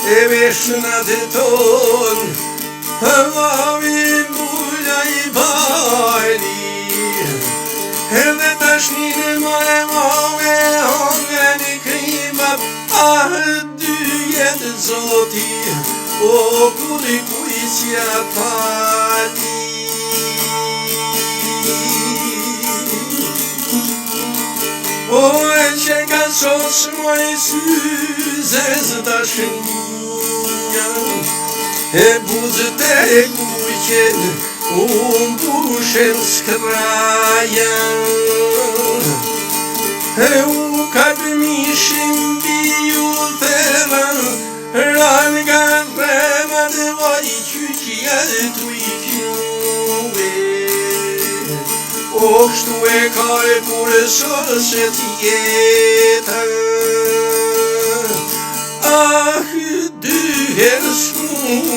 e veshna të ton, havim bulla I bajri, edhe tashnin ma e mave hongren I krimat, dy jetë zoti, o kuri kujtja pali. O e që ka sosh moj syzes të shënja, e buzët e kujqen, bushen skraja, e u kalmishin biu theran, ran nga rema dhe vaj qyqia tu I kjuve. O kështu e ka e kur shoshet jeta, dy herë shmu